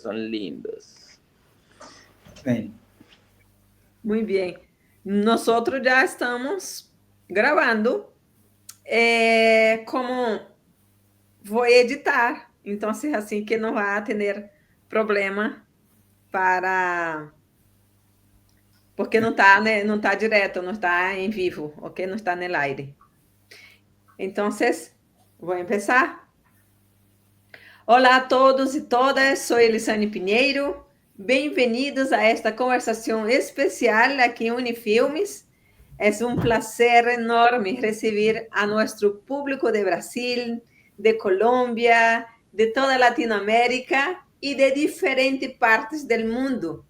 son lindos. Bem. Muy bien. Nosotros ya estamos grabando. Como voy a editar, entonces así que no va a tener problema para... Porque não está, né, não está direto, não está em vivo, ok? Não está no aire. Então, vou começar. Olá a todos e todas, sou Elisane Pinheiro. Bem-vindos a esta conversação especial aqui em Unifilmes. É um prazer enorme receber a nosso público de Brasil, de Colômbia, de toda Latinoamérica e de diferentes partes do mundo.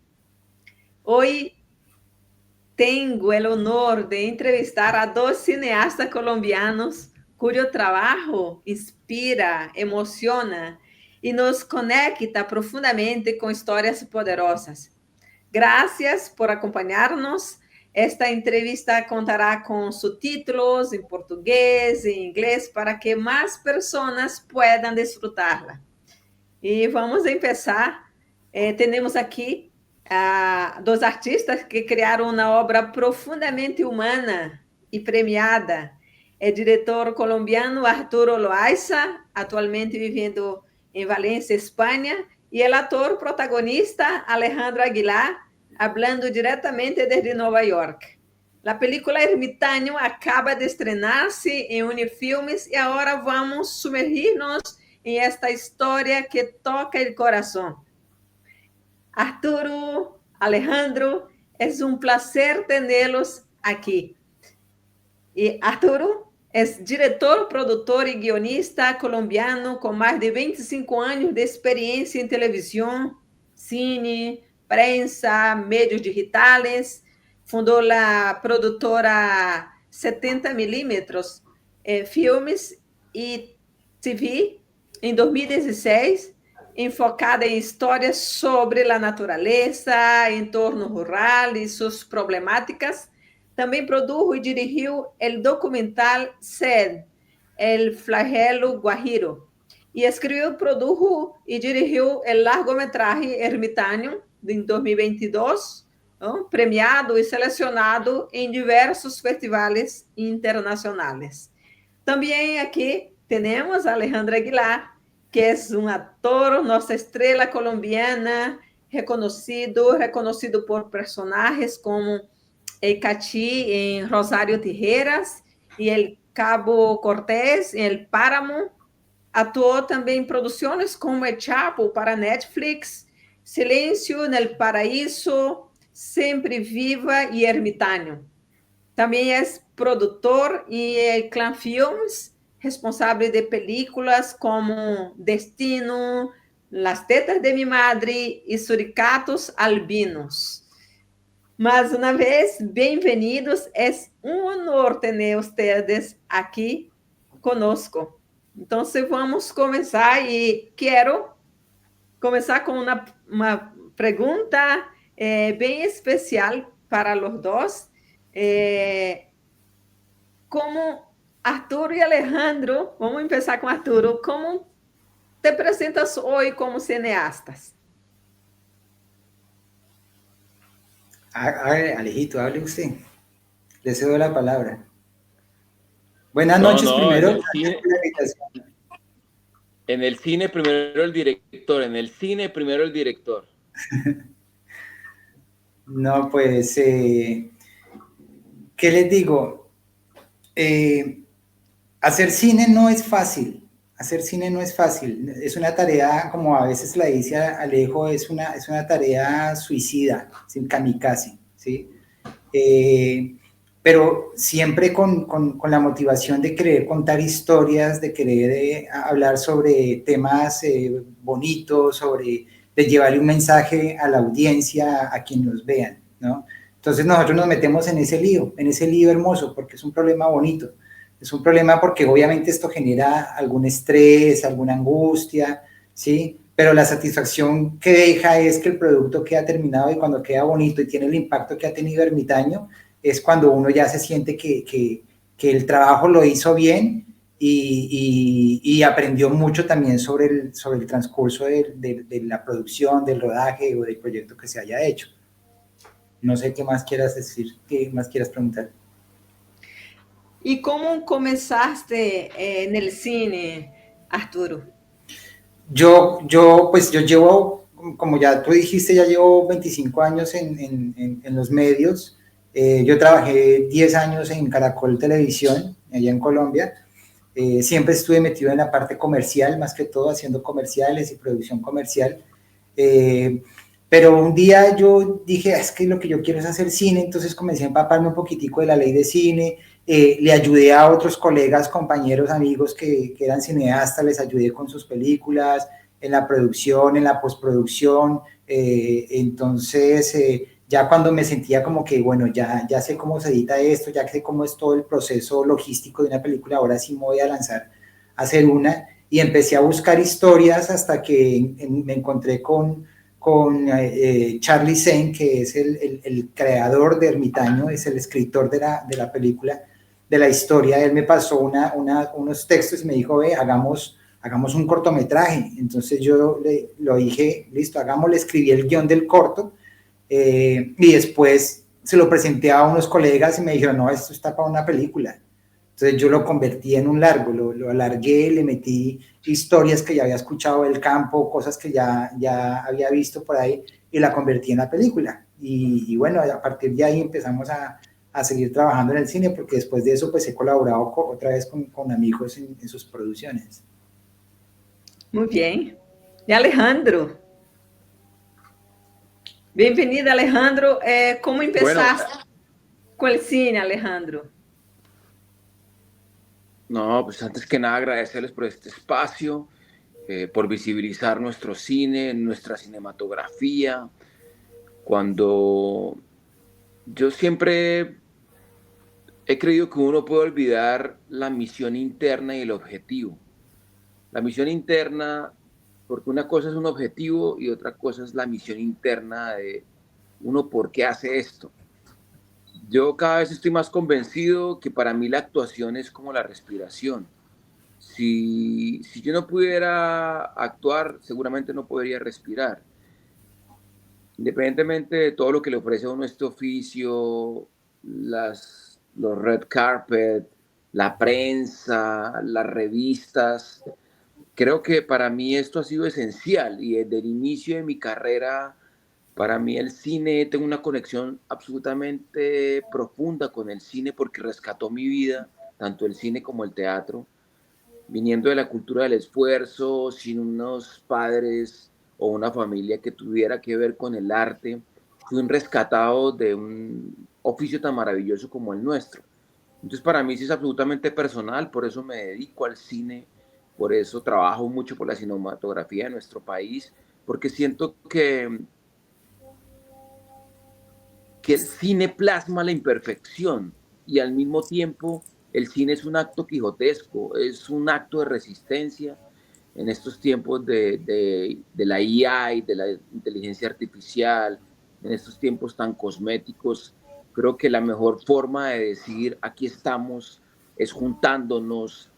Hoje tenho o honor de entrevistar a dois cineastas colombianos cuyo trabajo inspira, emociona e nos conecta profundamente com histórias poderosas. Gracias por acompanhar-nos. Esta entrevista contará com subtítulos em português e inglês para que mais pessoas puedan disfrutarla. E vamos começar. Temos aqui dos artistas que criaram uma obra profundamente humana e premiada. É diretor colombiano Arturo Loaiza, atualmente vivendo em Valência, Espanha, e o ator protagonista Alejandro Aguilar, hablando diretamente desde Nova York. A película Ermitaño acaba de estrenar-se em Unifilmes e agora vamos sumergir-nos em esta história que toca o coração. Arturo, Alejandro, é um prazer tê-los aqui. E Arturo é diretor, produtor e guionista colombiano com mais de 25 anos de experiência em televisão, cine, prensa, meios digitais. Fundou a produtora 70mm Filmes e TV em 2016, enfocada em histórias sobre a natureza, entorno rural e suas problemáticas. Também produjo e dirigiu o documental SED, El Flagelo Guajiro. E escreveu, produjo e dirigiu o largometraje Ermitaño, em 2022, premiado e selecionado em diversos festivais internacionais. Também aqui temos Alejandro Aguilar, que é um ator, nossa estrela colombiana, reconhecido por personagens como el Cachí en Rosario Tijeras y el Cabo Cortés en El Páramo. Actuó também em produções como El Chapo para Netflix, Silêncio no Paraíso, Sempre Viva e Ermitaño. Também é produtor em El Clan Films, responsável de películas como Destino, Las Tetas de mi Madre e Suricatos Albinos. Mais uma vez, bem-vindos. É um honor ter vocês aqui conosco. Então, vamos começar e quero começar com uma pergunta bem especial para os dois. Como Arturo e Alejandro, vamos começar com Arturo, como te apresentas hoje como cineastas? Alejito, hable usted. Le cedo la palabra. Buenas noches, primero. En el cine primero el director, en el cine primero el director. No, pues, ¿qué les digo? Hacer cine no es fácil. Hacer cine no es fácil. Es una tarea, como a veces la dice Alejo, es una tarea suicida, sin kamikaze, ¿sí? Pero siempre con la motivación de querer contar historias, de querer hablar sobre temas bonitos, de llevarle un mensaje a la audiencia, a quien nos vean, ¿no? Entonces nosotros nos metemos en ese lío hermoso, porque es un problema bonito. Es un problema porque obviamente esto genera algún estrés, alguna angustia, ¿sí? Pero la satisfacción que deja es que el producto queda terminado y cuando queda bonito y tiene el impacto que ha tenido Ermitaño, es cuando uno ya se siente que el trabajo lo hizo bien y aprendió mucho también sobre el transcurso de la producción, del rodaje o del proyecto que se haya hecho. No sé qué más quieras decir, qué más quieras preguntar. ¿Y cómo comenzaste en el cine, Arturo? Pues yo llevo, como ya tú dijiste, ya llevo 25 años en los medios. Yo trabajé 10 años en Caracol Televisión, allá en Colombia. Siempre estuve metido en la parte comercial, más que todo haciendo comerciales y producción comercial. Pero un día yo dije, es que lo que yo quiero es hacer cine, entonces comencé a empaparme un poquitico de la ley de cine, le ayudé a otros colegas, compañeros, amigos que eran cineastas, les ayudé con sus películas, en la producción, en la postproducción, entonces ya cuando me sentía como que, bueno, ya sé cómo se edita esto, ya sé cómo es todo el proceso logístico de una película, ahora sí me voy a lanzar a hacer una, y empecé a buscar historias hasta que me encontré con Charlie Zane, que es el creador de Ermitaño, es el escritor de la película, de la historia. Él me pasó unos textos y me dijo, ve, hagamos un cortometraje. Entonces yo lo dije, listo, hagámoslo, escribí el guión del corto y después se lo presenté a unos colegas y me dijeron, no, esto está para una película. Entonces yo lo convertí en un largo, lo alargué, le metí historias que ya había escuchado del campo, cosas que ya había visto por ahí, y la convertí en la película. Y bueno, a partir de ahí empezamos a seguir trabajando en el cine, porque después de eso pues he colaborado otra vez con amigos en sus producciones. Muy bien. E Alejandro? Bem-vindo, Alejandro. ¿Cómo empezaste con el cine, Alejandro? No, pues antes que nada agradecerles por este espacio, por visibilizar nuestro cine, nuestra cinematografía. Cuando yo siempre he creído que uno puede olvidar la misión interna y el objetivo. La misión interna, porque una cosa es un objetivo y otra cosa es la misión interna de uno por qué hace esto. Yo cada vez estoy más convencido que para mí la actuación es como la respiración. Si yo no pudiera actuar, seguramente no podría respirar. Independientemente de todo lo que le ofrece a uno este oficio, los red carpet, la prensa, las revistas, creo que para mí esto ha sido esencial y desde el inicio de mi carrera, para mí el cine, tengo una conexión absolutamente profunda con el cine porque rescató mi vida, tanto el cine como el teatro, viniendo de la cultura del esfuerzo, sin unos padres o una familia que tuviera que ver con el arte, fui un rescatado de un oficio tan maravilloso como el nuestro. Entonces para mí sí es absolutamente personal, por eso me dedico al cine, por eso trabajo mucho por la cinematografía de nuestro país, porque siento que el cine plasma la imperfección y al mismo tiempo el cine es un acto quijotesco, es un acto de resistencia en estos tiempos de la IA y de la inteligencia artificial, en estos tiempos tan cosméticos. Creo que la mejor forma de decir aquí estamos es juntándonos.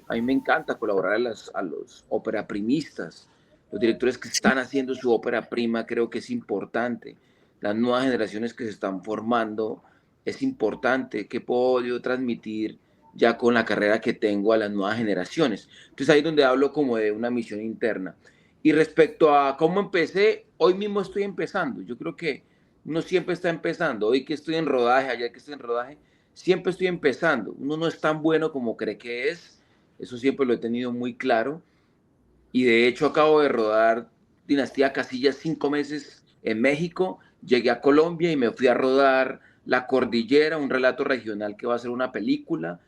A mí me encanta colaborar a los operaprimistas, los directores que están haciendo su ópera prima, creo que es importante. Las nuevas generaciones que se están formando, es importante que puedo yo transmitir ya con la carrera que tengo a las nuevas generaciones. Entonces ahí es donde hablo como de una misión interna. Y respecto a cómo empecé, hoy mismo estoy empezando. Yo creo que uno siempre está empezando. Hoy que estoy en rodaje, ayer que estoy en rodaje, siempre estoy empezando. Uno no es tan bueno como cree que es. Eso siempre lo he tenido muy claro. Y de hecho acabo de rodar Dinastía Casillas 5 meses en México. Llegué a Colombia y me fui a rodar La Cordillera, un relato regional que va a ser una película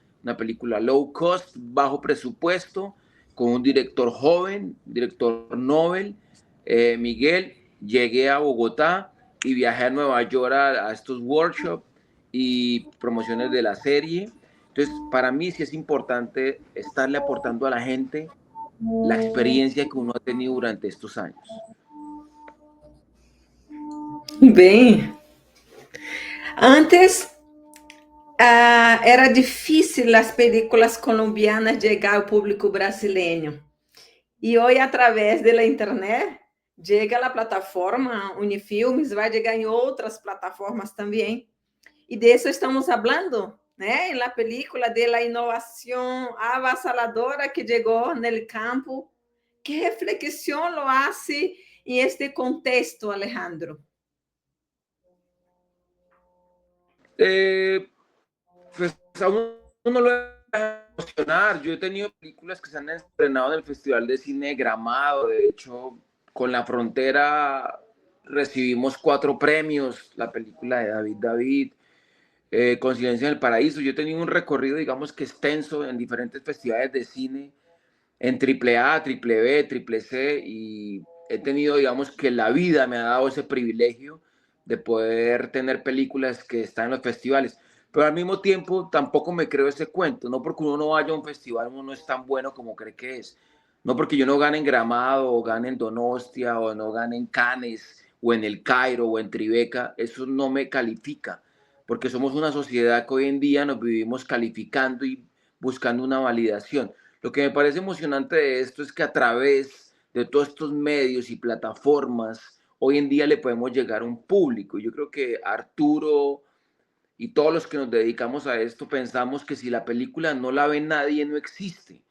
low cost, bajo presupuesto, con un director joven, director Nobel, Miguel. Llegué a Bogotá y viajé a Nueva York a estos workshops y promociones de la serie. Entonces, para mí sí es importante estarle aportando a la gente la experiencia que uno ha tenido durante estos años. Bem, antes era difícil las películas colombianas llegar al público brasileño. Y hoy, a través de la internet, llega a la plataforma Unifilmes, va a llegar en otras plataformas también. Y de eso estamos hablando, ¿eh? En la película de la innovación avasalladora que llegó en el campo. ¿Qué reflexión lo hace en este contexto, Alejandro? Pues a uno lo va emocionar. Yo he tenido películas que se han estrenado en el Festival de Cine de Gramado. De hecho, con La Frontera recibimos 4 premios. La película de David David, Coincidencia en el Paraíso. Yo he tenido un recorrido, digamos que extenso, en diferentes festivales de cine, en AAA, Triple B, Triple C, y he tenido, digamos que la vida me ha dado ese privilegio de poder tener películas que están en los festivales. Pero al mismo tiempo tampoco me creo ese cuento, no porque uno no vaya a un festival uno no es tan bueno como cree que es, no porque yo no gane en Gramado o gane en Donostia o no gane en Cannes o en el Cairo o en Tribeca, eso no me califica, porque somos una sociedad que hoy en día nos vivimos calificando y buscando una validación. Lo que me parece emocionante de esto es que a través de todos estos medios y plataformas, hoy en día le podemos llegar a un público. Yo creo que Arturo y todos los que nos dedicamos a esto pensamos que si la película no la ve nadie, no existe.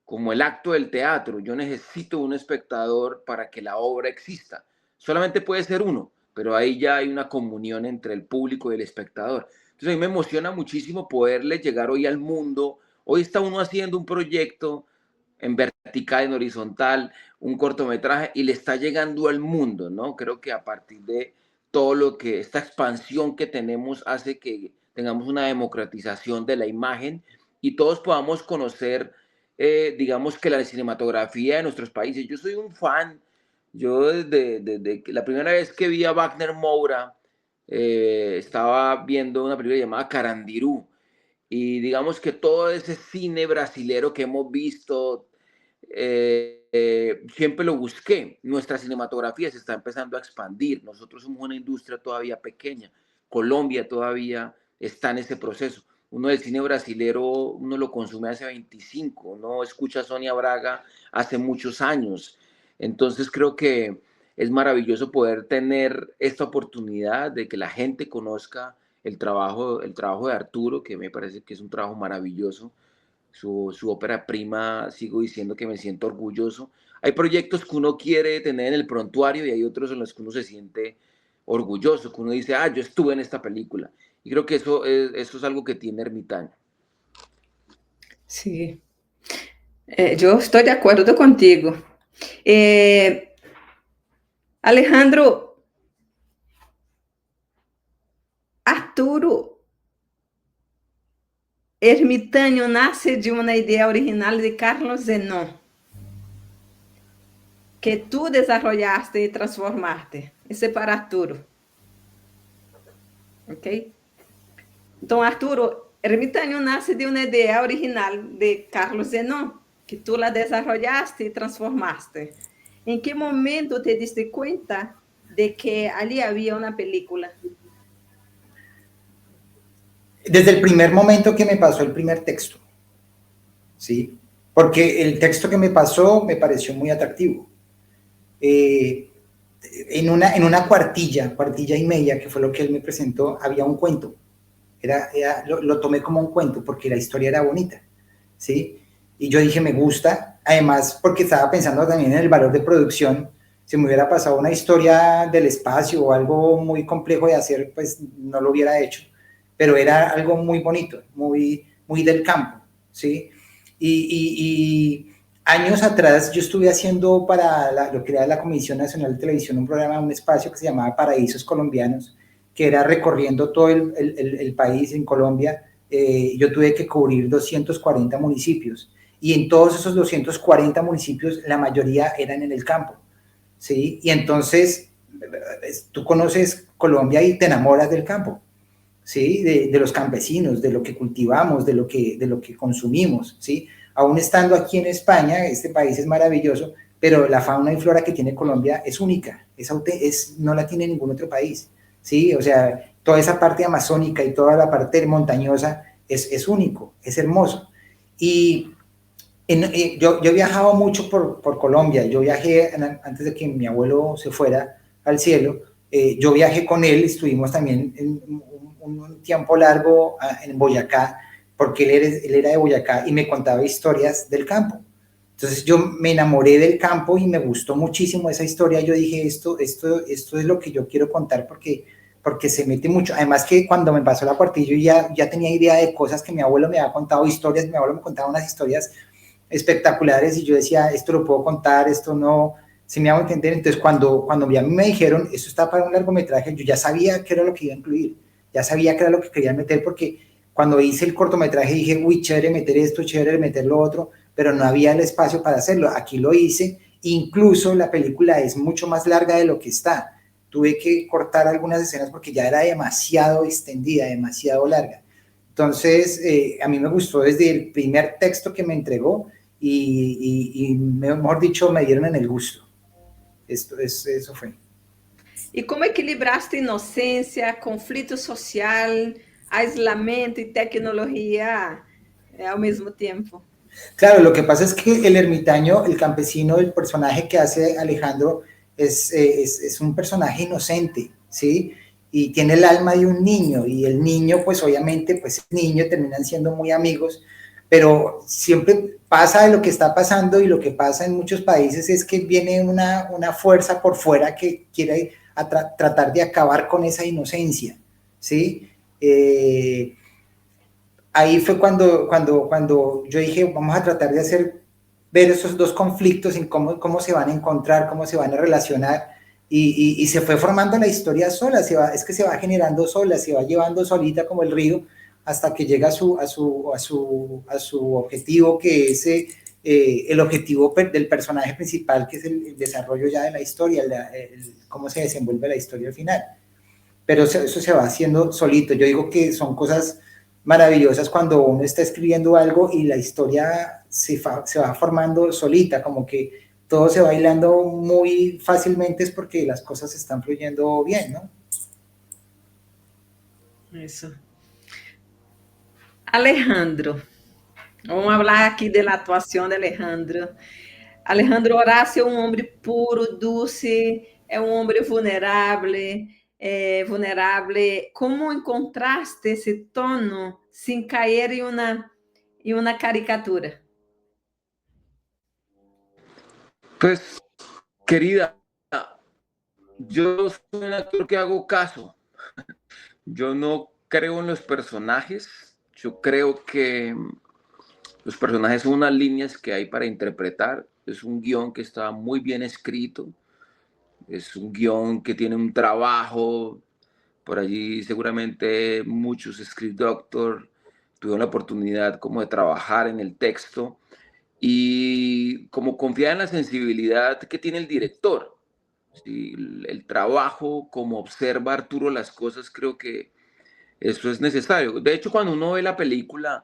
Como el acto del teatro, yo necesito un espectador para que la obra exista. Solamente puede ser uno, pero ahí ya hay una comunión entre el público y el espectador. Entonces a mí me emociona muchísimo poderle llegar hoy al mundo. Hoy está uno haciendo un proyecto en vertical, en horizontal, un cortometraje y le está llegando al mundo, ¿no? Creo que a partir de todo lo que esta expansión que tenemos hace que tengamos una democratización de la imagen y todos podamos conocer, digamos que la cinematografía de nuestros países. Yo soy un fan, yo desde la primera vez que vi a Wagner Moura, estaba viendo una película llamada Carandirú, y digamos que todo ese cine brasilero que hemos visto, siempre lo busqué. Nuestra cinematografía se está empezando a expandir. Nosotros somos una industria todavía pequeña. Colombia todavía está en ese proceso. Uno del cine brasilero, uno lo consume hace 25, uno escucha a Sonia Braga hace muchos años. Entonces creo que es maravilloso poder tener esta oportunidad de que la gente conozca el trabajo de Arturo, que me parece que es un trabajo maravilloso, su ópera prima. Sigo diciendo que me siento orgulloso. Hay proyectos que uno quiere tener en el prontuario y hay otros en los que uno se siente orgulloso, que uno dice, ah, yo estuve en esta película. Y creo que eso es algo que tiene Ermitaño. Sí, yo estoy de acuerdo contigo. Alejandro, Arturo Ermitaño nace de una idea original de Carlos Zenon, que tú desarrollaste y transformaste. Ese es para Arturo. ¿Ok? Entonces, Arturo, Ermitaño nace de una idea original de Carlos Zenon, que tú la desarrollaste y transformaste. ¿En qué momento te diste cuenta de que allí había una película? Desde el primer momento que me pasó el primer texto, ¿sí? Porque el texto que me pasó me pareció muy atractivo. En una cuartilla y media, que fue lo que él me presentó, había un cuento. Lo tomé como un cuento porque la historia era bonita, ¿sí? Y yo dije, me gusta, además porque estaba pensando también en el valor de producción. Si me hubiera pasado una historia del espacio o algo muy complejo de hacer, pues no lo hubiera hecho, pero era algo muy bonito, muy del campo, ¿sí? Y años atrás yo estuve haciendo para lo que era la Comisión Nacional de Televisión un programa, un espacio que se llamaba Paraísos Colombianos, que era recorriendo todo el país en Colombia. Yo tuve que cubrir 240 municipios y en todos esos 240 municipios la mayoría eran en el campo, ¿sí? Y entonces tú conoces Colombia y te enamoras del campo, ¿sí? De los campesinos, de lo que cultivamos, de lo que consumimos, ¿sí? Aún estando aquí en España, este país es maravilloso, pero la fauna y flora que tiene Colombia es única, no la tiene ningún otro país, ¿sí? O sea, toda esa parte amazónica y toda la parte montañosa es único, es hermoso. Y yo he viajado mucho por Colombia. Yo viajé antes de que mi abuelo se fuera al cielo. Yo viajé con él, estuvimos también un tiempo largo en Boyacá, porque él era de Boyacá y me contaba historias del campo. Entonces yo me enamoré del campo y me gustó muchísimo esa historia. Yo dije, esto es lo que yo quiero contar porque se mete mucho. Además que cuando me pasó la cuartillo ya tenía idea de cosas que mi abuelo me había contado, historias, mi abuelo me contaba unas historias espectaculares y yo decía, esto lo puedo contar, esto no, se me hago entender. Entonces cuando a mí me dijeron, esto está para un largometraje, yo ya sabía qué era lo que iba a incluir, ya sabía qué era lo que quería meter, porque cuando hice el cortometraje dije, uy, chévere meter esto, chévere meter lo otro, pero no había el espacio para hacerlo. Aquí lo hice, incluso la película es mucho más larga de lo que está. Tuve que cortar algunas escenas porque ya era demasiado extendida, demasiado larga. Entonces, a mí me gustó desde el primer texto que me entregó y mejor dicho, me dieron en el gusto. Eso fue. E como equilibraste inocência, conflito social, aislamento e tecnologia ao mesmo tempo? Claro, lo que pasa es que el ermitaño, el campesino, el personaje que hace Alejandro es un personaje inocente, ¿sí? Y tiene el alma de un niño, y el niño, pues obviamente, pues el niño terminan siendo muy amigos, pero siempre pasa de lo que está pasando, y lo que pasa en muchos países es que viene una fuerza por fuera que quiere tratar de acabar con esa inocencia, ¿sí? Ahí fue cuando yo dije, vamos a tratar de ver esos dos conflictos en cómo se van a encontrar, cómo se van a relacionar, y se fue formando la historia sola, es que se va generando sola, se va llevando solita como el río, hasta que llega a su objetivo, que es el objetivo del personaje principal, que es el desarrollo ya de la historia, cómo se desenvuelve la historia al final. Pero eso se va haciendo solito. Yo digo que son cosas maravillosas cuando uno está escribiendo algo y la historia se va formando solita, como que todo se va hilando muy fácilmente, es porque las cosas están fluyendo bien, ¿no? Isso. Alejandro, vamos falar aqui da atuação de Alejandro. Alejandro Horácio é um homem puro, doce, é um homem vulnerável. Como encontraste esse tono sem cair em uma caricatura? Pues, querida, yo soy un actor que hago caso. Yo no creo en los personajes. Yo creo que los personajes son unas líneas que hay para interpretar. Es un guión que está muy bien escrito. Es un guión que tiene un trabajo. Por allí seguramente muchos script doctor tuvieron la oportunidad como de trabajar en el texto y como confiar en la sensibilidad que tiene el director. Sí, el trabajo, como observa Arturo las cosas, creo que eso es necesario. De hecho, cuando uno ve la película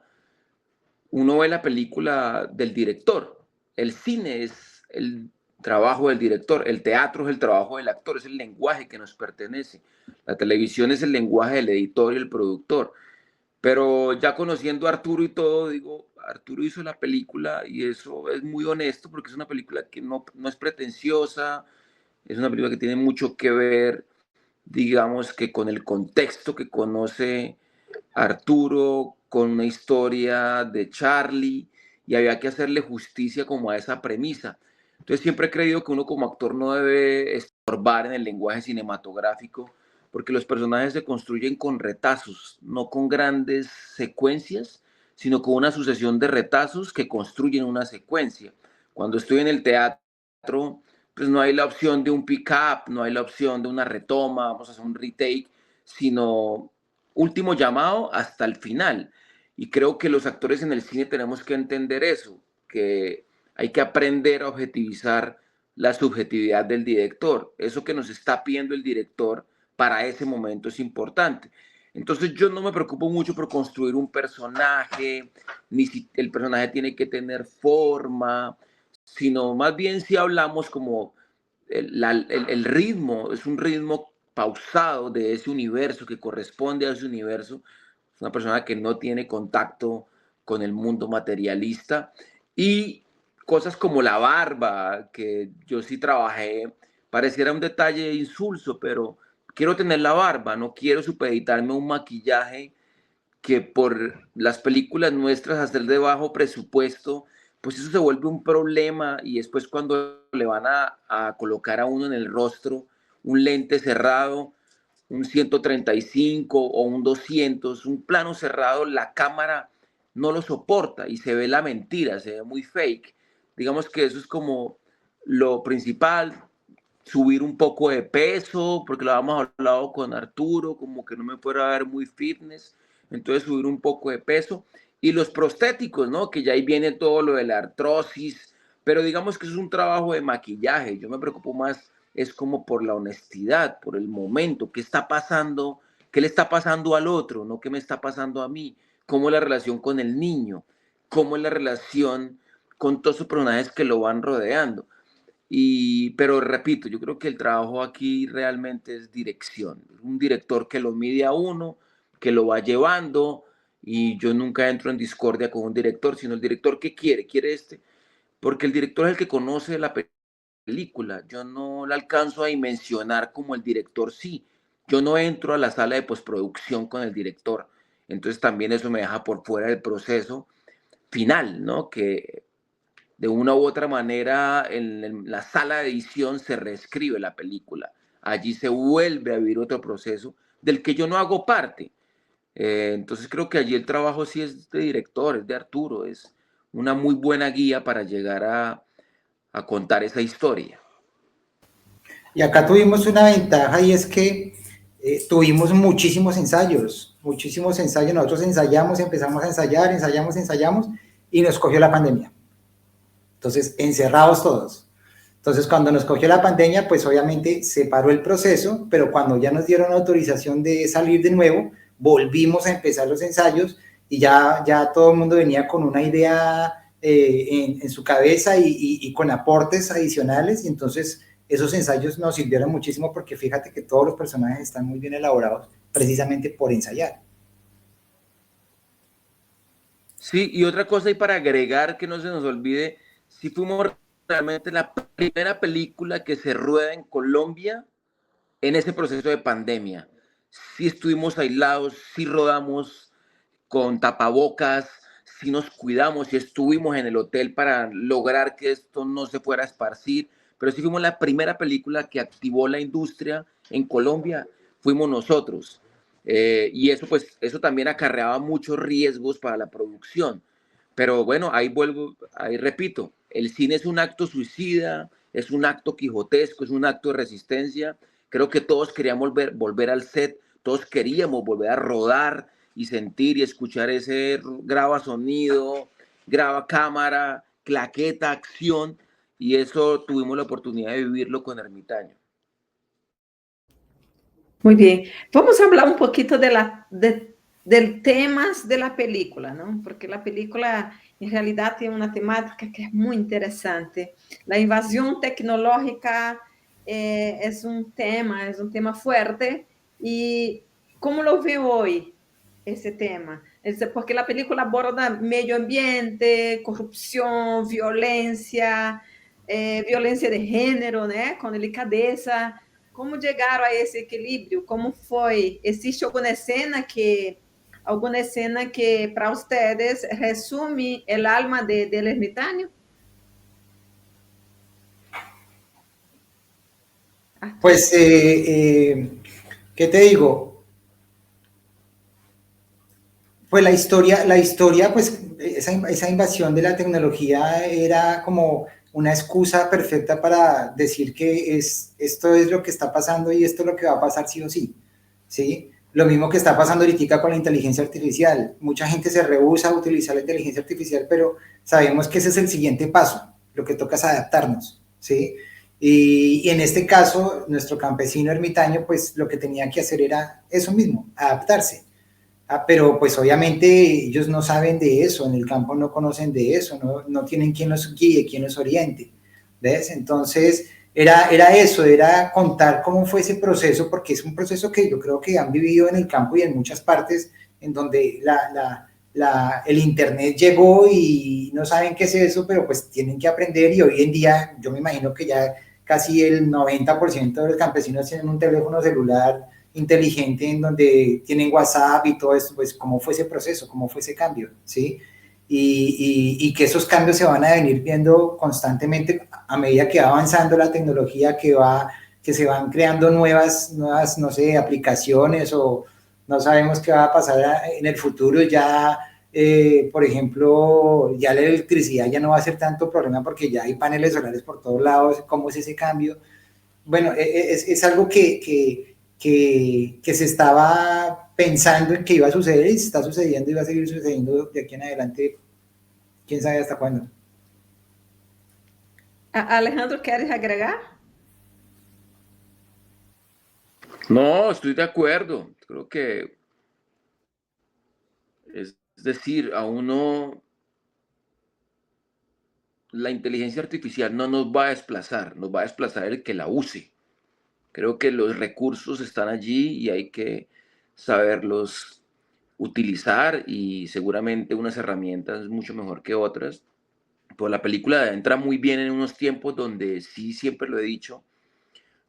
del director. El cine es el trabajo del director, el teatro es el trabajo del actor, es el lenguaje que nos pertenece. La televisión es el lenguaje del editor y el productor. Pero ya conociendo a Arturo y todo, digo, Arturo hizo la película y eso es muy honesto porque es una película que no es pretenciosa, es una película que tiene mucho que ver, digamos, que con el contexto que conoce Arturo, con una historia de Charlie, y había que hacerle justicia como a esa premisa. Entonces siempre he creído que uno como actor no debe estorbar en el lenguaje cinematográfico, porque los personajes se construyen con retazos, no con grandes secuencias, sino con una sucesión de retazos que construyen una secuencia. Cuando estoy en el teatro, pues no hay la opción de un pick-up, no hay la opción de una retoma, vamos a hacer un retake, sino último llamado hasta el final. Y creo que los actores en el cine tenemos que entender eso, que hay que aprender a objetivizar la subjetividad del director. Eso que nos está pidiendo el director para ese momento es importante. Entonces yo no me preocupo mucho por construir un personaje, ni si el personaje tiene que tener forma, sino más bien si hablamos como el ritmo, es un ritmo pausado de ese universo, que corresponde a ese universo. Es una persona que no tiene contacto con el mundo materialista. Y cosas como la barba, que yo sí trabajé, pareciera un detalle insulso, pero quiero tener la barba, no quiero supeditarme a un maquillaje que por las películas nuestras hacer de bajo presupuesto, pues eso se vuelve un problema, y después cuando le van a colocar a uno en el rostro un lente cerrado, un 135 o un 200, un plano cerrado, la cámara no lo soporta y se ve la mentira, se ve muy fake. Digamos que eso es como lo principal. Subir un poco de peso, porque lo habíamos hablado con Arturo, como que no me fuera a ver muy fitness, entonces subir un poco de peso. Y los prostéticos, ¿no? Que ya ahí viene todo lo de la artrosis, pero digamos que es un trabajo de maquillaje. Yo me preocupo más, es como por la honestidad, por el momento, qué está pasando, qué le está pasando al otro, no qué me está pasando a mí, cómo es la relación con el niño, cómo es la relación con todos esos personajes que lo van rodeando. Pero repito, yo creo que el trabajo aquí realmente es dirección. Un director que lo mide a uno, que lo va llevando, y yo nunca entro en discordia con un director, sino el director que quiere este, porque el director es el que conoce la película. Yo no la alcanzo a dimensionar como el director sí. Yo no entro a la sala de postproducción con el director. Entonces también eso me deja por fuera del proceso final, ¿no? Que de una u otra manera en la sala de edición se reescribe la película. Allí se vuelve a vivir otro proceso del que yo no hago parte. Entonces creo que allí el trabajo sí es de director, es de Arturo, es una muy buena guía para llegar a contar esa historia. Y acá tuvimos una ventaja, y es que tuvimos muchísimos ensayos. Nosotros ensayamos, empezamos a ensayar, ensayamos, y nos cogió la pandemia. Entonces, encerrados todos. Entonces, cuando nos cogió la pandemia, pues obviamente se paró el proceso, pero cuando ya nos dieron autorización de salir de nuevo, volvimos a empezar los ensayos, y ya todo el mundo venía con una idea en su cabeza, y con aportes adicionales. Y entonces esos ensayos nos sirvieron muchísimo, porque fíjate que todos los personajes están muy bien elaborados precisamente por ensayar. Sí, y otra cosa, y para agregar que no se nos olvide, si fuimos realmente la primera película que se rueda en Colombia en ese proceso de pandemia. Sí estuvimos aislados, sí rodamos con tapabocas, sí nos cuidamos y estuvimos en el hotel para lograr que esto no se fuera a esparcir, pero sí fuimos la primera película que activó la industria en Colombia, fuimos nosotros. Y eso, pues, eso también acarreaba muchos riesgos para la producción. Pero bueno, ahí repito, el cine es un acto suicida, es un acto quijotesco, es un acto de resistencia. Creo que todos queríamos volver al set, todos queríamos volver a rodar y sentir y escuchar ese graba sonido, graba cámara, claqueta, acción, y eso tuvimos la oportunidad de vivirlo con Ermitaño. Muy bien. Vamos a hablar un poquito del temas de la película, ¿no? Porque la película en realidad tiene una temática que es muy interesante. La invasión tecnológica es un tema fuerte. ¿Y cómo lo ve hoy ese tema? Porque la película aborda medio ambiente, corrupción, violencia de género, ¿no? Con delicadeza. Como chegaram a esse equilíbrio? Como foi? Existe alguma cena que para ustedes resume el alma del ermitaño? Pues, ¿qué te digo? Pues la historia, pues esa invasión de la tecnología era como una excusa perfecta para decir que esto es lo que está pasando, y esto es lo que va a pasar sí o sí, ¿sí? Lo mismo que está pasando ahorita con la inteligencia artificial. Mucha gente se rehúsa a utilizar la inteligencia artificial, pero sabemos que ese es el siguiente paso. Lo que toca es adaptarnos, ¿sí? Y en este caso, nuestro campesino ermitaño, pues lo que tenía que hacer era eso mismo, adaptarse. Pero pues obviamente ellos no saben de eso, en el campo no conocen de eso, no tienen quien los guíe, quien los oriente, ¿ves? Entonces era eso, era contar cómo fue ese proceso, porque es un proceso que yo creo que han vivido en el campo y en muchas partes en donde el Internet llegó y no saben qué es eso, pero pues tienen que aprender y hoy en día yo me imagino que ya casi el 90% de los campesinos tienen un teléfono celular inteligente en donde tienen WhatsApp y todo esto, pues cómo fue ese proceso, cómo fue ese cambio, ¿sí? Y que esos cambios se van a venir viendo constantemente a medida que va avanzando la tecnología, que se van creando nuevas, no sé, aplicaciones o no sabemos qué va a pasar en el futuro. Ya, por ejemplo, ya la electricidad ya no va a ser tanto problema porque ya hay paneles solares por todos lados. ¿Cómo es ese cambio? Bueno, es algo que se estaba pensando en que iba a suceder y está sucediendo y va a seguir sucediendo de aquí en adelante, quién sabe hasta cuándo. Alejandro, ¿quieres agregar? No, estoy de acuerdo. Creo que es decir, a uno la inteligencia artificial no nos va a desplazar, nos va a desplazar el que la use. Creo que los recursos están allí y hay que saberlos utilizar y seguramente unas herramientas mucho mejor que otras. Pues la película entra muy bien en unos tiempos donde sí, siempre lo he dicho,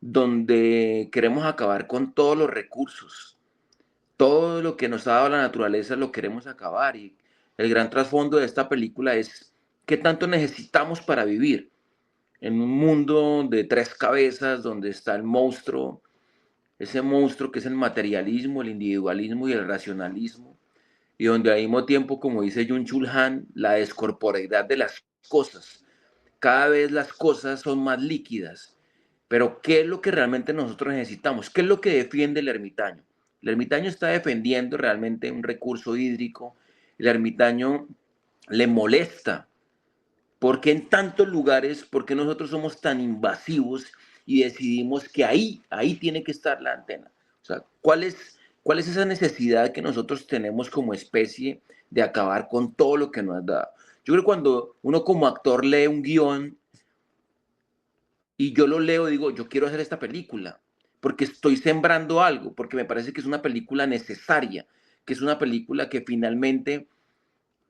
donde queremos acabar con todos los recursos. Todo lo que nos ha dado la naturaleza lo queremos acabar y el gran trasfondo de esta película es qué tanto necesitamos para vivir en un mundo de tres cabezas donde está el monstruo, ese monstruo que es el materialismo, el individualismo y el racionalismo, y donde al mismo tiempo, como dice Jung Chul Han, la descorporeidad de las cosas. Cada vez las cosas son más líquidas, pero ¿qué es lo que realmente nosotros necesitamos? ¿Qué es lo que defiende el ermitaño? El ermitaño está defendiendo realmente un recurso hídrico, el ermitaño le molesta. ¿Por qué en tantos lugares, por qué nosotros somos tan invasivos y decidimos que ahí tiene que estar la antena? O sea, cuál es esa necesidad que nosotros tenemos como especie de acabar con todo lo que nos ha dado? Yo creo que cuando uno como actor lee un guión y yo lo leo, digo, yo quiero hacer esta película, porque estoy sembrando algo, porque me parece que es una película necesaria, que es una película que finalmente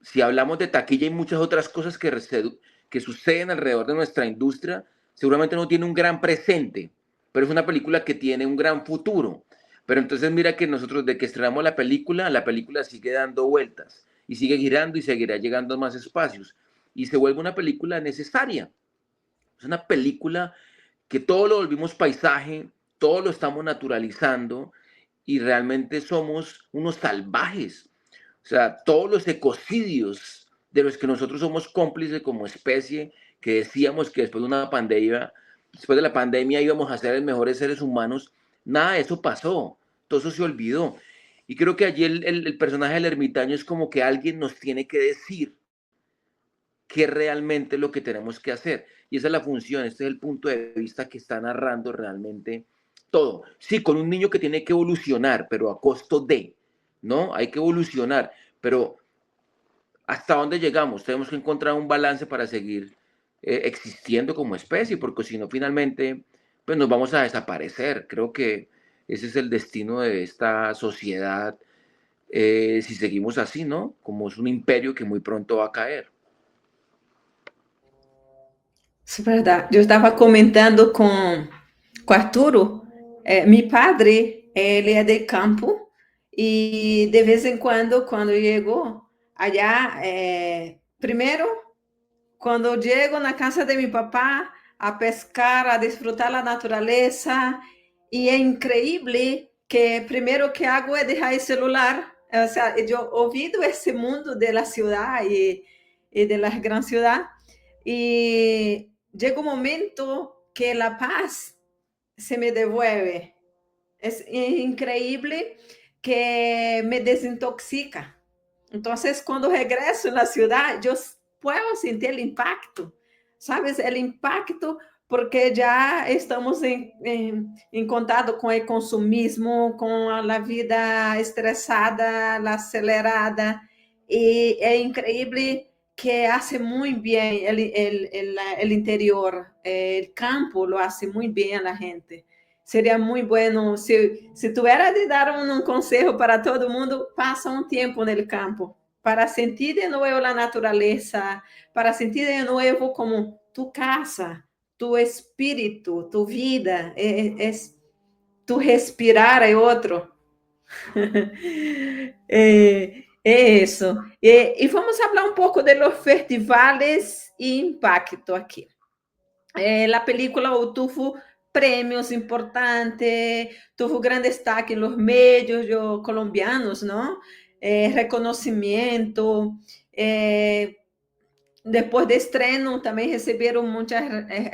si hablamos de taquilla y muchas otras cosas que suceden alrededor de nuestra industria, seguramente no tiene un gran presente, pero es una película que tiene un gran futuro. Pero entonces mira que nosotros de que estrenamos la película sigue dando vueltas y sigue girando y seguirá llegando a más espacios y se vuelve una película necesaria. Es una película que todo lo volvimos paisaje, todo lo estamos naturalizando y realmente somos unos salvajes. O sea, todos los ecocidios de los que nosotros somos cómplices como especie, que decíamos que después de la pandemia íbamos a ser los mejores seres humanos, nada de eso pasó, todo eso se olvidó. Y creo que allí el personaje del ermitaño es como que alguien nos tiene que decir qué realmente es lo que tenemos que hacer. Y esa es la función, este es el punto de vista que está narrando realmente todo. Sí, con un niño que tiene que evolucionar, pero a costo de, ¿no? Hay que evolucionar, pero ¿hasta dónde llegamos? Tenemos que encontrar un balance para seguir existiendo como especie, porque si no, finalmente, pues nos vamos a desaparecer. Creo que ese es el destino de esta sociedad si seguimos así, ¿no? Como es un imperio que muy pronto va a caer. Isso é verdade. Eu estava comentando com Arturo, meu padre, ele é de campo, e de vez em quando chego allá, primeiro, quando eu chego na casa de meu papá, a pescar, a desfrutar a natureza, e é incrível que primeiro que hago é deixar o celular, o sea, eu ouvido esse mundo da cidade e das grandes cidades, e llega un momento que la paz se me devuelve. Es increíble que me desintoxica. Entonces, cuando regreso en la ciudad, yo puedo sentir el impacto, ¿sabes? El impacto porque ya estamos en contacto con el consumismo, con la vida estresada, la acelerada, y es increíble que hace muy bien el interior, el campo lo hace muy bien a la gente. Sería muy bueno, si tuviera de dar un consejo para todo el mundo, pasa un tiempo en el campo, para sentir de nuevo la naturaleza, para sentir de nuevo como tu casa, tu espíritu, tu vida, tu respirar é outro. É isso. E vamos falar um pouco de los festivales e impacto aqui. A película tuvo premios importantes, tuvo gran destaque en los medios colombianos, ¿no? Reconocimiento. Después de estreno también recibieron muchas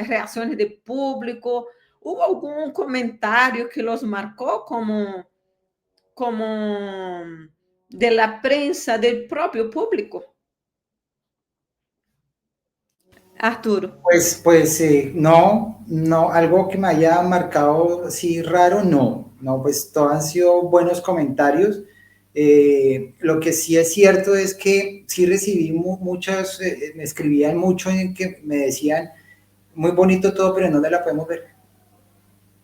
reacciones de público. ¿Hubo algún comentario que los marcó como de la prensa, del propio público? Arturo. No, no, algo que me haya marcado así raro, no, pues todos han sido buenos comentarios. Lo que sí es cierto es que sí recibí muchas, me escribían mucho en que me decían, muy bonito todo, pero ¿dónde la podemos ver?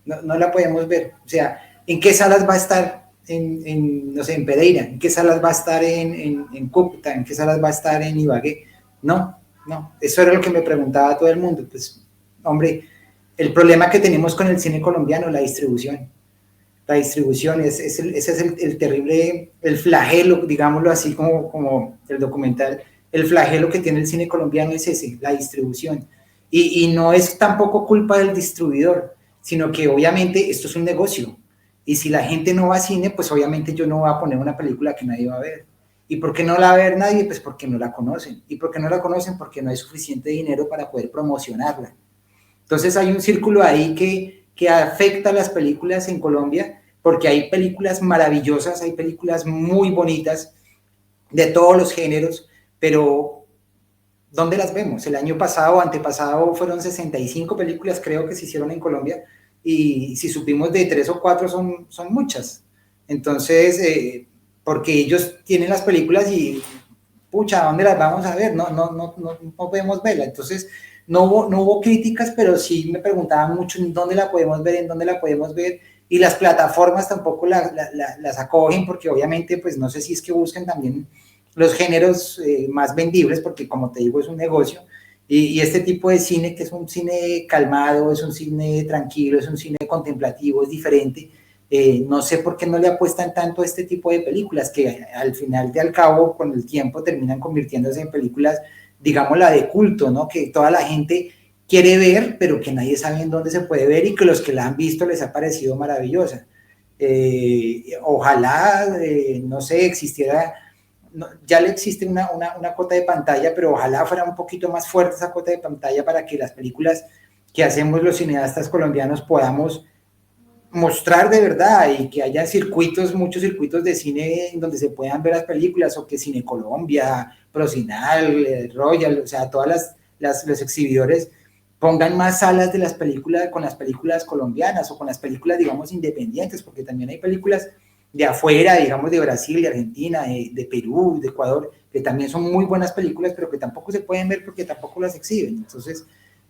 No la podemos ver. O sea, ¿en qué salas va a estar no sé, en Pereira? ¿En qué salas va a estar en Cúcuta? ¿En qué salas va a estar en Ibagué? No, eso era lo que me preguntaba todo el mundo. Pues, hombre, el problema que tenemos con el cine colombiano, la distribución. La distribución, ese es el terrible, el flagelo, digámoslo así como el documental, el flagelo que tiene el cine colombiano es ese, la distribución. Y no es tampoco culpa del distribuidor, sino que obviamente esto es un negocio. Y si la gente no va a cine, pues obviamente yo no voy a poner una película que nadie va a ver. ¿Y por qué no la va a ver nadie? Pues porque no la conocen. ¿Y por qué no la conocen? Porque no hay suficiente dinero para poder promocionarla. Entonces hay un círculo ahí que afecta a las películas en Colombia, porque hay películas maravillosas, hay películas muy bonitas de todos los géneros, pero ¿dónde las vemos? El año pasado, antepasado, fueron 65 películas, creo que se hicieron en Colombia, y si supimos de 3 o 4 son muchas. Entonces, porque ellos tienen las películas y, pucha, ¿dónde las vamos a ver? No podemos verla. Entonces, no hubo críticas, pero sí me preguntaban mucho en dónde la podemos ver, en dónde la podemos ver, y las plataformas tampoco las acogen, porque obviamente, pues no sé si es que buscan también los géneros más vendibles, porque como te digo, es un negocio, y este tipo de cine, que es un cine calmado, es un cine tranquilo, es un cine contemplativo, es diferente. No sé por qué no le apuestan tanto a este tipo de películas, que al final de al cabo, con el tiempo, terminan convirtiéndose en películas, digamos, la de culto, ¿no? Que toda la gente quiere ver, pero que nadie sabe en dónde se puede ver, y que los que la han visto les ha parecido maravillosa. Ojalá, no sé, existiera, ya le existe una cuota de pantalla, pero ojalá fuera un poquito más fuerte esa cuota de pantalla para que las películas que hacemos los cineastas colombianos podamos mostrar de verdad, y que haya circuitos, muchos circuitos de cine donde se puedan ver las películas, o que Cine Colombia, Procinal, Royal, o sea, todas los exhibidores pongan más salas de las películas, con las películas colombianas o con las películas, digamos, independientes, porque también hay películas de afuera, digamos, de Brasil, de Argentina, de Perú, de Ecuador, que también son muy buenas películas, pero que tampoco se pueden ver porque tampoco las exhiben. Entonces,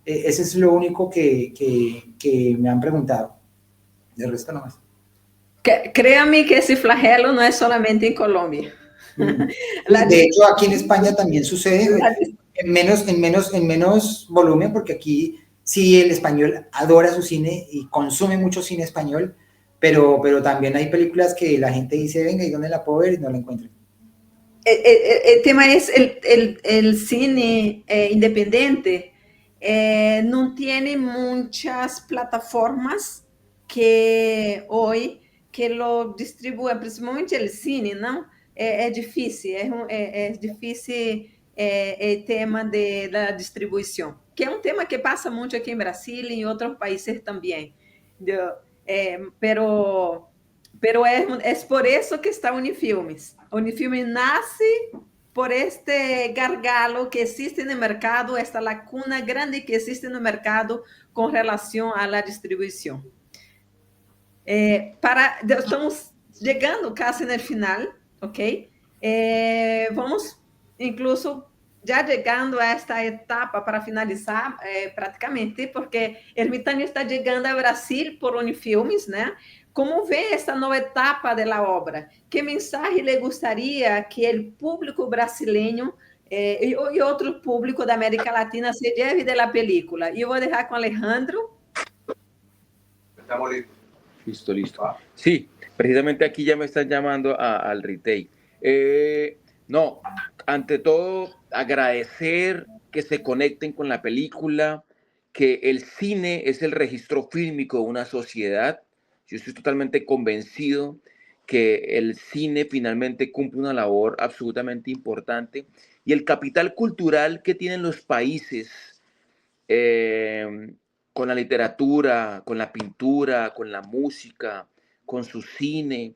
ese es lo único que me han preguntado. De resto no más. Créame que ese flagelo no es solamente en Colombia. De hecho, aquí en España también sucede, en menos volumen, porque aquí sí el español adora su cine y consume mucho cine español, pero también hay películas que la gente dice, venga, ¿y dónde la puedo ver? Y no la encuentran. El tema es el cine independiente. No tiene muchas plataformas que hoy que lo distribuyen, principalmente el cine, ¿no? Es difícil, es difícil el tema de la distribución, que es un tema que pasa mucho aquí en Brasil y en otros países también. Pero es por eso que está Unifilmes. Unifilmes nace por este gargalo que existe en el mercado, esta lacuna grande que existe en el mercado con relación a la distribución. Estamos llegando casi en el final, ¿ok? Vamos incluso já chegando a esta etapa para finalizar praticamente, porque Ermitaño está chegando ao Brasil por Unifilmes, né? Como vê essa nova etapa da obra? Que mensagem lhe gostaria que o público brasileiro e outro público da América Latina se lleve da película? E eu vou deixar com Alejandro. Estamos listos. Listo, listo. Sí, precisamente aquí ya me están llamando al retail. No, ante todo, agradecer que se conecten con la película, que el cine es el registro fílmico de una sociedad. Yo estoy totalmente convencido que el cine finalmente cumple una labor absolutamente importante y el capital cultural que tienen los países eh, con la literatura, con la pintura, con la música, con su cine,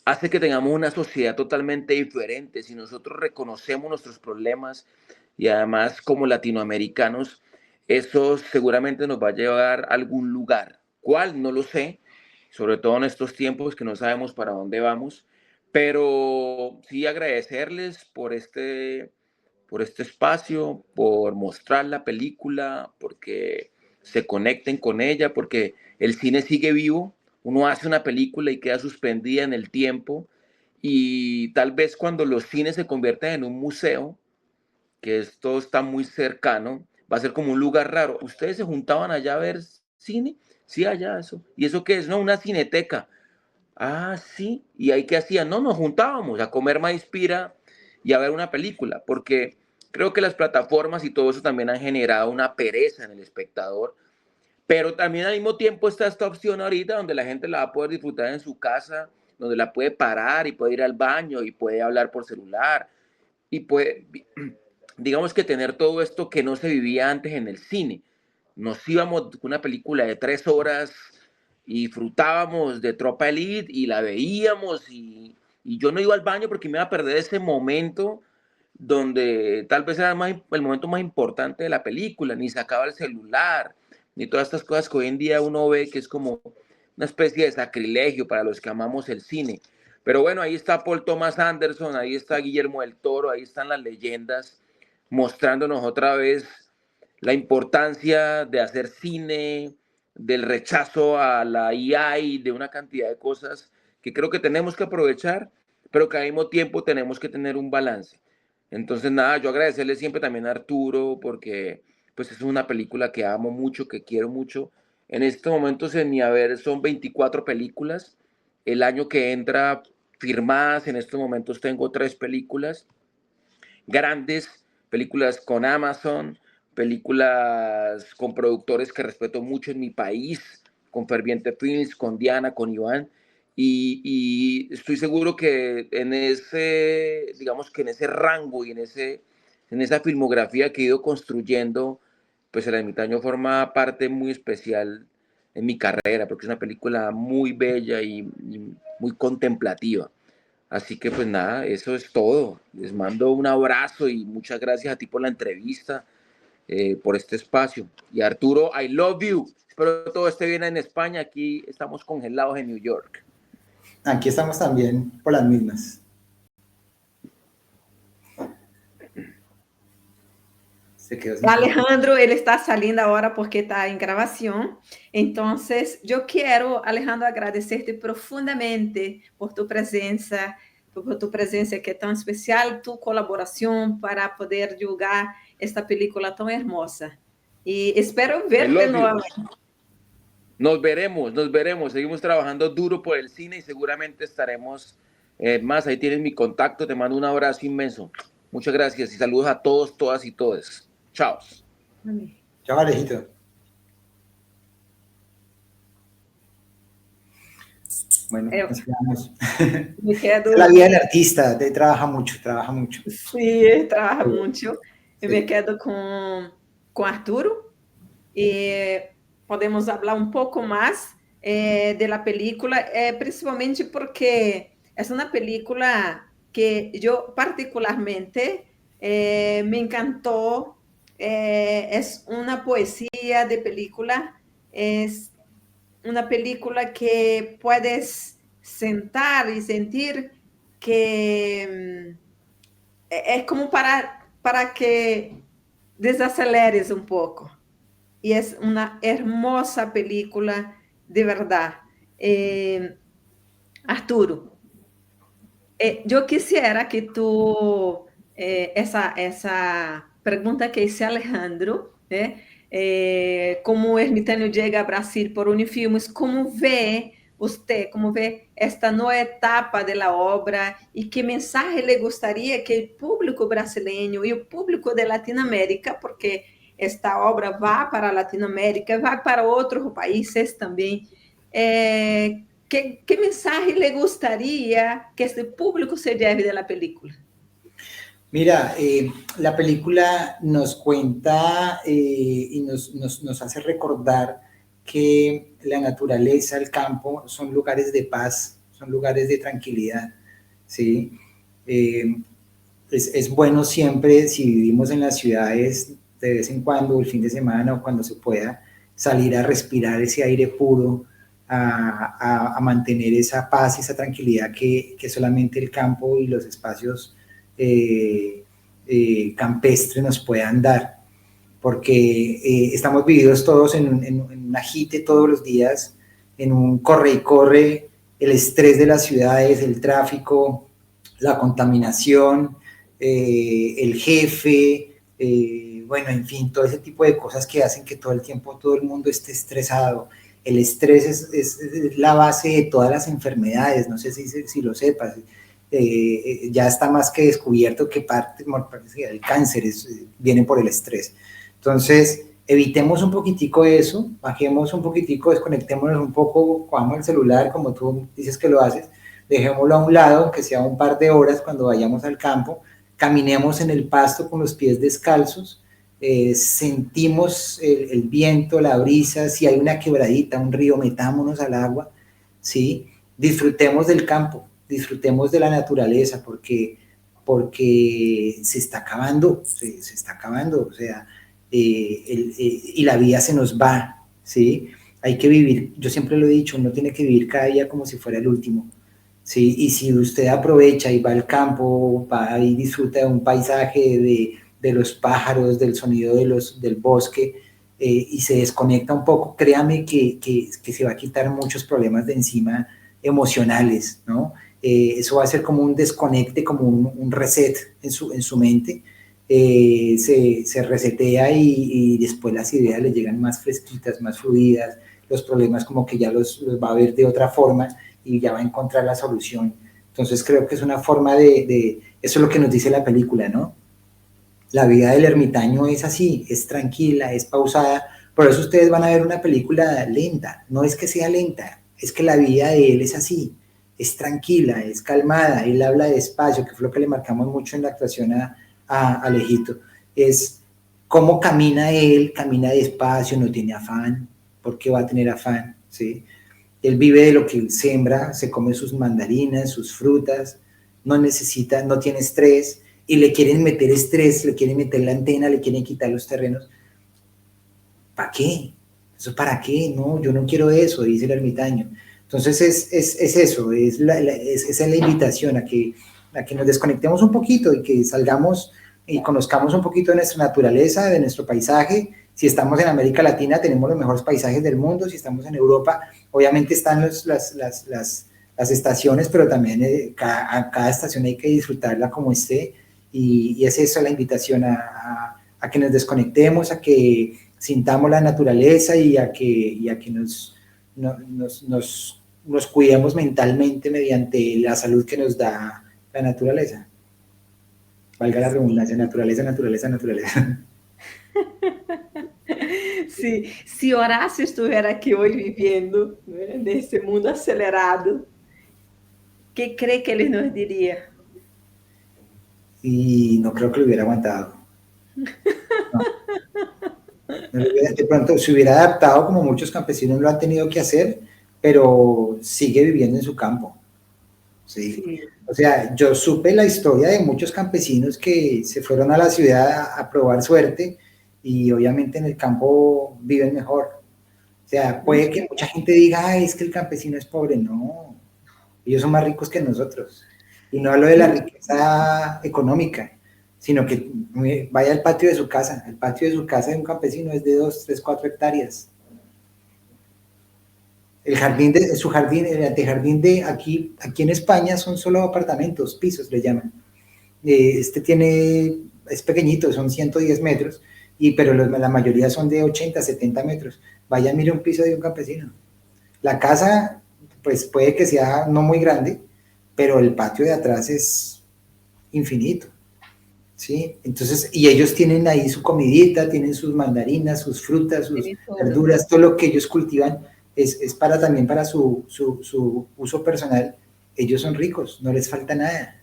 hace que tengamos una sociedad totalmente diferente. Si nosotros reconocemos nuestros problemas y además como latinoamericanos, eso seguramente nos va a llevar a algún lugar. ¿Cuál? No lo sé, sobre todo en estos tiempos que no sabemos para dónde vamos, pero sí agradecerles por este espacio, por mostrar la película, porque se conecten con ella, porque el cine sigue vivo. Uno hace una película y queda suspendida en el tiempo y tal vez cuando los cines se convierten en un museo, que esto está muy cercano, va a ser como un lugar raro. ¿Ustedes se juntaban allá a ver cine? Sí, allá eso. ¿Y eso qué es? No, una cineteca. Ah, sí. ¿Y ahí qué hacían? No, nos juntábamos a comer maíz pira y a ver una película, porque creo que las plataformas y todo eso también han generado una pereza en el espectador, pero también al mismo tiempo está esta opción ahorita donde la gente la va a poder disfrutar en su casa, donde la puede parar y puede ir al baño y puede hablar por celular y puede, digamos que tener todo esto que no se vivía antes en el cine. Nos íbamos con una película de 3 horas y disfrutábamos de Tropa Elite y la veíamos y yo no iba al baño porque me iba a perder ese momento donde tal vez era el momento más importante de la película, ni sacaba el celular, ni todas estas cosas que hoy en día uno ve que es como una especie de sacrilegio para los que amamos el cine. Pero bueno, ahí está Paul Thomas Anderson, ahí está Guillermo del Toro, ahí están las leyendas mostrándonos otra vez la importancia de hacer cine, del rechazo a la IA y de una cantidad de cosas que creo que tenemos que aprovechar, pero que al mismo tiempo tenemos que tener un balance. Entonces, nada, yo agradecerle siempre también a Arturo porque pues es una película que amo mucho, que quiero mucho. En estos momentos en mi haber son 24 películas. El año que entra firmadas, en estos momentos tengo 3 películas grandes, películas con Amazon, películas con productores que respeto mucho en mi país, con Ferviente Films, con Diana, con Iván, y estoy seguro que en ese, digamos que en ese rango y en esa filmografía que he ido construyendo, pues El Ermitaño forma parte muy especial en mi carrera, porque es una película muy bella y muy contemplativa. Así que pues nada, eso es todo. Les mando un abrazo y muchas gracias a ti por la entrevista, por este espacio. Y Arturo, I love you. Espero que todo esté bien en España. Aquí estamos congelados en New York. Aquí estamos también por las mismas. Se quedó sin Alejandro, ele está saindo agora porque está em gravação. Então, eu quero, Alejandro, agradecer-te profundamente por tu presença que é tão especial, tu colaboração para poder divulgar esta película tão hermosa. E espero verte novamente. Nos veremos. Seguimos trabajando duro por el cine y seguramente estaremos más. Ahí tienes mi contacto. Te mando un abrazo inmenso. Muchas gracias y saludos a todos, todas y todes. Chao. Chao, Alejito. Bueno, nos quedamos. La vida del artista, trabaja mucho. Sí, trabaja mucho. Eu me quedo com Arturo e podemos falar um pouco mais da película, principalmente porque é uma película que eu particularmente me encantou. É uma poesia de película, é uma película que puedes sentar e sentir que é como para para que desaceleres un poco. Y es una hermosa película, de verdad. Arturo, yo quisiera que tú, esa pregunta que hice a Alejandro, né? Como o ermitaño chega a Brasil por Unifilmes, como vê você, como vê esta nova etapa da obra e que mensagem ele gostaria que o público brasileiro e o público de Latinoamérica, porque esta obra vai para a Latinoamérica, vai para outros países também, ¿qué mensaje le gustaría que este público se lleve de la película? Mira, la película nos cuenta y nos hace recordar que la naturaleza, el campo, son lugares de paz, son lugares de tranquilidad, ¿sí? Es bueno siempre, si vivimos en las ciudades, de vez en cuando, el fin de semana o cuando se pueda, salir a respirar ese aire puro, a mantener esa paz y esa tranquilidad que solamente el campo y los espacios campestres nos puedan dar, porque estamos vividos todos en un agite todos los días, en un corre y corre, el estrés de las ciudades, el tráfico, la contaminación, el jefe, bueno, en fin, todo ese tipo de cosas que hacen que todo el tiempo todo el mundo esté estresado. El estrés es la base de todas las enfermedades, no sé si lo sepas, ya está más que descubierto que parte del cáncer viene por el estrés. Entonces, evitemos un poquitico eso, bajemos un poquitico, desconectémonos un poco, cojamos el celular, como tú dices que lo haces, dejémoslo a un lado, que sea un par de horas cuando vayamos al campo, caminemos en el pasto con los pies descalzos, sentimos el viento, la brisa, si hay una quebradita, un río, metámonos al agua, ¿sí? Disfrutemos del campo, disfrutemos de la naturaleza, porque se está acabando, se está acabando, o sea, y la vida se nos va, ¿sí? Hay que vivir, yo siempre lo he dicho, uno tiene que vivir cada día como si fuera el último, ¿sí? Y si usted aprovecha y va al campo, va y disfruta de un paisaje, de los pájaros, del sonido del bosque, y se desconecta un poco, créame que se va a quitar muchos problemas de encima emocionales, ¿no? Eso va a ser como un desconecte, como un reset en su mente, se resetea y después las ideas le llegan más fresquitas, más fluidas, los problemas como que ya los va a ver de otra forma y ya va a encontrar la solución. Entonces creo que es una forma eso es lo que nos dice la película, ¿no? La vida del ermitaño es así, es tranquila, es pausada, por eso ustedes van a ver una película lenta, no es que sea lenta, es que la vida de él es así, es tranquila, es calmada, él habla despacio, que fue lo que le marcamos mucho en la actuación a Alejito, es cómo camina él, camina despacio, no tiene afán, ¿por qué va a tener afán? ¿Sí? Él vive de lo que él siembra, se come sus mandarinas, sus frutas, no necesita, no tiene estrés, y le quieren meter estrés, le quieren meter la antena, le quieren quitar los terrenos. ¿Para qué? ¿Eso para qué? No, yo no quiero eso, dice el ermitaño. Entonces es eso, esa es la invitación a que nos desconectemos un poquito y que salgamos y conozcamos un poquito de nuestra naturaleza, de nuestro paisaje. Si estamos en América Latina, tenemos los mejores paisajes del mundo. Si estamos en Europa, obviamente están las estaciones, pero también cada estación hay que disfrutarla como esté. Y es eso la invitación a que nos desconectemos, a que sintamos la naturaleza y a que nos cuidemos mentalmente mediante la salud que nos da la naturaleza. Valga la redundancia, naturaleza, naturaleza, naturaleza. Sí, si Horácio estuviera aquí hoy viviendo, ¿no?, en este mundo acelerado, ¿qué cree que él nos diría? Y no creo que lo hubiera aguantado. No. De pronto se hubiera adaptado como muchos campesinos lo han tenido que hacer, pero sigue viviendo en su campo. ¿Sí? Sí. O sea, yo supe la historia de muchos campesinos que se fueron a la ciudad a probar suerte y obviamente en el campo viven mejor. O sea, puede que mucha gente diga, ay, es que el campesino es pobre. No, ellos son más ricos que nosotros. Y no hablo de la riqueza económica, sino que vaya al patio de su casa. El patio de su casa de un campesino es de 2, 3, 4 hectáreas. Su jardín, el antejardín de aquí en España son solo apartamentos, pisos le llaman. Es pequeñito, son 110 metros, pero la mayoría son de 80, 70 metros. Vaya, mire un piso de un campesino. La casa, pues puede que sea no muy grande, pero el patio de atrás es infinito, ¿sí? Entonces, y ellos tienen ahí su comidita, tienen sus mandarinas, sus frutas, sus verduras, todo lo que ellos cultivan es también para su uso personal. Ellos son ricos, no les falta nada.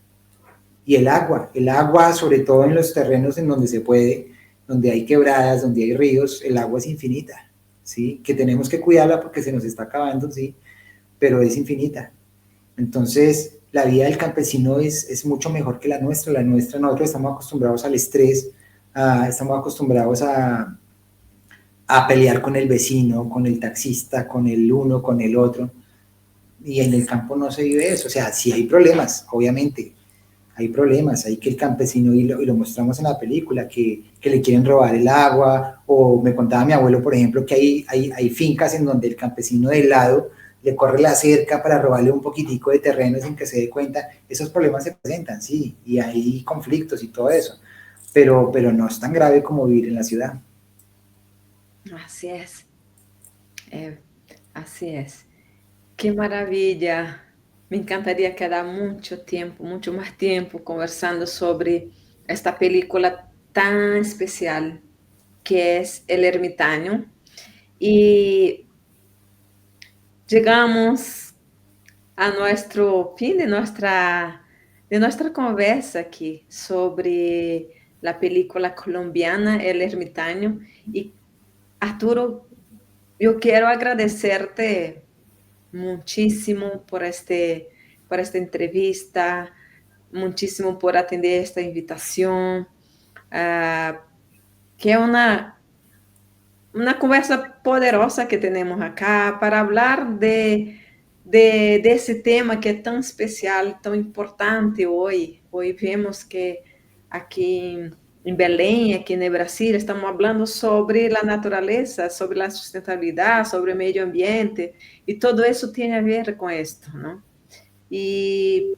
Y el agua, sobre todo en los terrenos en donde se puede, donde hay quebradas, donde hay ríos, el agua es infinita, ¿sí? Que tenemos que cuidarla porque se nos está acabando, sí, pero es infinita. Entonces, la vida del campesino es mucho mejor que la nuestra. Nosotros estamos acostumbrados al estrés, estamos acostumbrados a pelear con el vecino, con el taxista, con el uno, con el otro, y en el campo no se vive eso. O sea, sí hay problemas, obviamente, hay problemas, hay que el campesino, y lo mostramos en la película, que le quieren robar el agua, o me contaba mi abuelo, por ejemplo, que hay fincas en donde el campesino del lado le corre la cerca para robarle un poquitico de terreno sin que se dé cuenta. Esos problemas se presentan, sí, y hay conflictos y todo eso, pero no es tan grave como vivir en la ciudad. Así es. Así es. Qué maravilla. Me encantaría quedar mucho más tiempo conversando sobre esta película tan especial que es El Ermitaño. Y llegamos a nuestro fin de nuestra conversa aquí sobre la película colombiana El Ermitaño. Y Arturo, yo quiero agradecerte muchísimo por esta entrevista, muchísimo por atender esta invitación, que es una conversa poderosa que tenemos acá para hablar de ese tema que es tan especial, tan importante hoy. Hoy vemos que aquí en Belém, aquí en el Brasil, estamos hablando sobre la naturaleza, sobre la sustentabilidad, sobre el medio ambiente, y todo eso tiene a ver con esto, ¿no? Y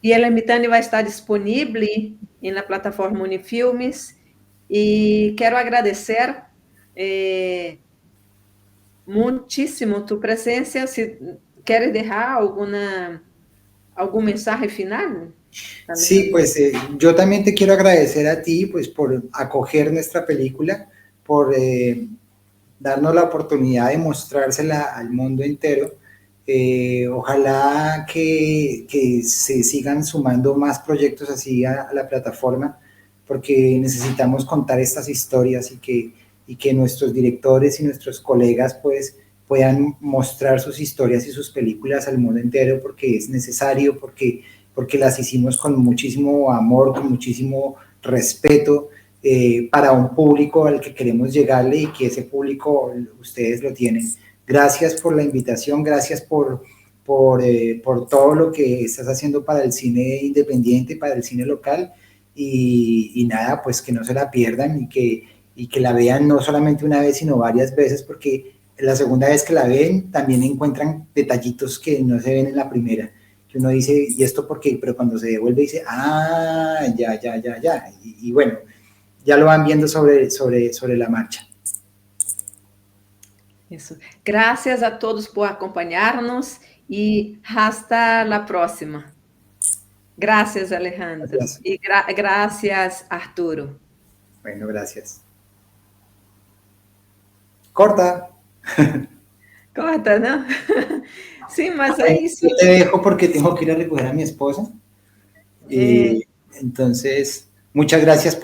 El Ermitaño vai estar disponível na plataforma Unifilmes, e quero agradecer muitíssimo tu presença. Se queres deixar algum mensagem final. Sí, pues yo también te quiero agradecer a ti, pues, por acoger nuestra película, por darnos la oportunidad de mostrársela al mundo entero. Ojalá que se sigan sumando más proyectos así a la plataforma, porque necesitamos contar estas historias, y que nuestros directores y nuestros colegas pues puedan mostrar sus historias y sus películas al mundo entero, porque es necesario, porque las hicimos con muchísimo amor, con muchísimo respeto, para un público al que queremos llegarle, y que ese público ustedes lo tienen. Gracias por la invitación, gracias por todo lo que estás haciendo para el cine independiente, para el cine local, y nada, pues que no se la pierdan, y que la vean no solamente una vez, sino varias veces, porque la segunda vez que la ven también encuentran detallitos que no se ven en la primera, que uno dice, ¿y esto por qué? Pero cuando se devuelve dice, ya, y bueno, ya lo van viendo sobre la marcha. Isso. Gracias a todos por acompañarnos y hasta la próxima. Gracias, Alejandro. Gracias. Y gracias, Arturo. Bueno, gracias. Corta. Corta, ¿no? Sí, mas é isso. Yo te dejo porque tengo que ir a recoger a mi esposa. Entonces, muchas gracias por